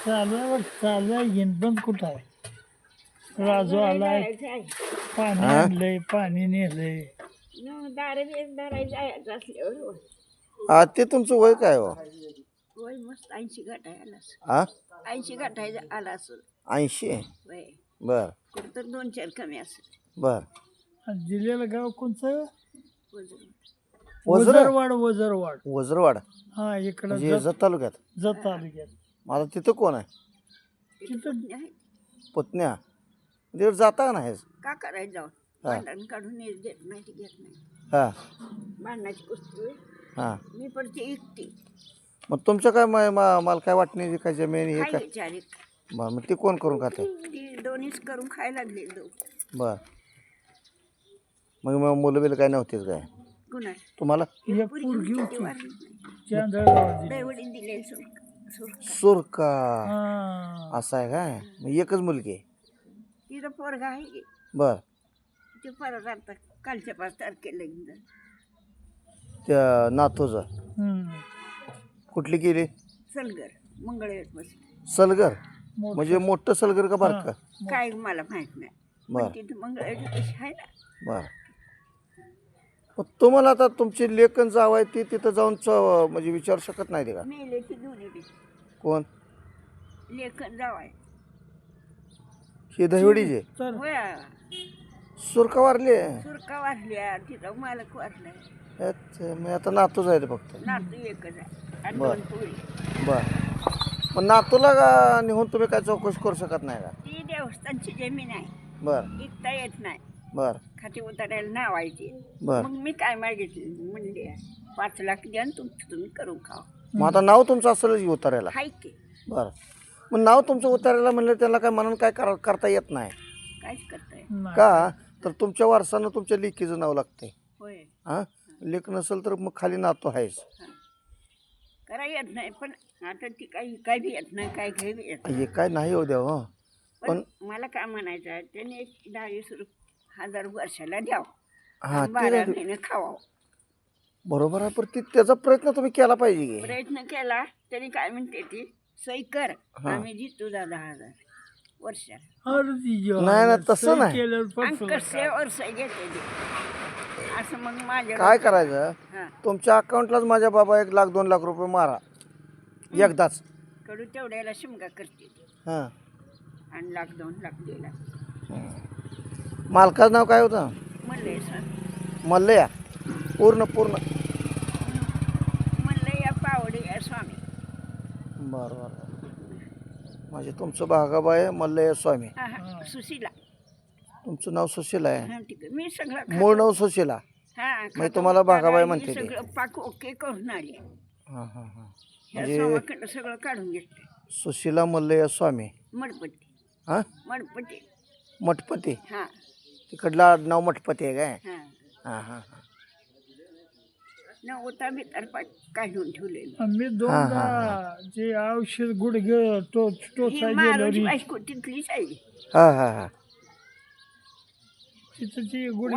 चालू आहे चालू आहे हिंदबंद कुठं आहे? राजू आलाय, पाणी आणलंय, पाणी नेलंय. हा ते तुमचं वय काय हो? वय मस्त 80 गाठायला हा 80 गाठायला आला असेल 80. वय बर कुठं तर 2-4 कमी असेल. बर. आणि दिलेलं गाव कोणचं? वज्र वजरवाड. वजरवाड वज्रवाड हा इकडं म्हणजे जत तालुक्यात. जत तालुक्यात. माझा तिथं कोण आहे? तिथं पुतण्या तिकडे जाता का नाही? का करायचं जाऊन भांडण काढून येत देत नाही ते घेत नाही. हा भांडणाची कुस्ती होय. हा. मी पडते एकटी मग तुमचं काय मला काय वाटणे काय जमीन हे खाई काय? विचारित बरं मग ते कोण करून खाते? ती दोन्हीच करून खायला लागले दोघं. बर. मग मुलं बिलं काय नव्हतीच काय कुणा तुम्हाला? एक पोरगी होती चांदळगावात दिली. दैवडी दिले सुर सुरका हा. असं आहे काय? मग एकच मुलगी आहे? तिथं पोरगा आहे की बर. ते परत आता कालच्या 5 तारखेला एकदा त्या नातूचं हम्म. कुठली केली? सलगर मंगळवेरपासून सलगर मोठं. म्हणजे मोठं सलगर का बारकं? काय मला माहित नाही बर. पण तिथं मंगळवेर कशी आहे ना. बर. मग तुम्हाला आता तुमची लेखन जाव आहे ती तिथं जाऊन म्हणजे विचारू शकत नाही ते का? मेले की दोन्ही बी कोण? लेखन जावाय ही दहिवडीचे तर होय सुरका वारली. सुरका वारल्या तिथं मालक वारलाय. अच्छा, मग आता नातूच आहे ते फक्त. नातू एकच आहे आणि बर. 2 पोळी. बर. मग नातूला का निघून तुम्ही काय चौकशी करू शकत नाही का? ती देवस्थानची जमीन आहे बर विकता येत नाही. बर खाती उतारायला नावायची. बर. मग मी काय मागितली म्हणले 5 लाख द्या आणि तुमचं तुम्ही करून खावा. मग आता नाव तुमचं असेलच की उतारायला? हाय की बर. मग नाव तुमचं उतारायला म्हणलं त्याला काय म्हणून काय करता येत नाही काहीच करताय नाही. का? तर तुमच्या वारसानं तुमच्या लेकीचं नाव लागतंय. होय हां लेख नसेल तर मग खाली नातू आहेच. करा येत नाही पण आता ती काय बी येत नाही काय घ्यावी येत नाही. हे काय नाही हो देव. पण मला काय म्हणायचं आहे त्याने एक 10,000 वर्षाला द्यावं हां आणि 12 महिने खावावं. बरोबर आहे. पण त्याचा प्रयत्न तुम्ही केला पाहिजे की. प्रयत्न केला तरी काय म्हणते ती सही कर आम्ही देतो 10,000 वर्षाला. अरे ती जेव्हा नाही, नाही, तसं सही नाही. केल्यावर आणि पटलं. कशावर सही घेते ते असं मग माझ्या काय करायचं? हां तुमच्या अकाउंटलाच माझ्या बाबा 1 लाख 2 लाख रुपये मारा एकदाच. कडू तेवढ्याला शिमगा करते ती. हां आणि 1,00,000-2 लाख दिला मालकाचं नाव काय होतं? म्हणले सर मल्लया पूर्ण म्हणलं या पावडे या स्वामी. बरं बरं. म्हणजे तुमचं भागाबाई मल्लया स्वामी. हा सुशीला. तुमचं नाव सुशीला आहे. हा ठीक आहे मी सगळं मूळ नाव सुशीला. हा म्हणजे तुम्हाला भागाबाई म्हणते ते. सगळं पाक ओके करून आले. हां हां हां. ह्या म्हणजे स्वामाकडं सगळं काढून घेतलं. सुशीला मल्लया स्वामी. मडपट्टी हां मडपट्टी मठपती. हा तिकडला नाव मठपती आहे काय? हा हां हां हां. नवता बितर काढून ठेवलेलं. आणि मी दोनदा जे औषध गुडघे टोचा ही मारूची गेल्यावर बायको तिथलीच आहे. हां हां हां. तिथं ती गुड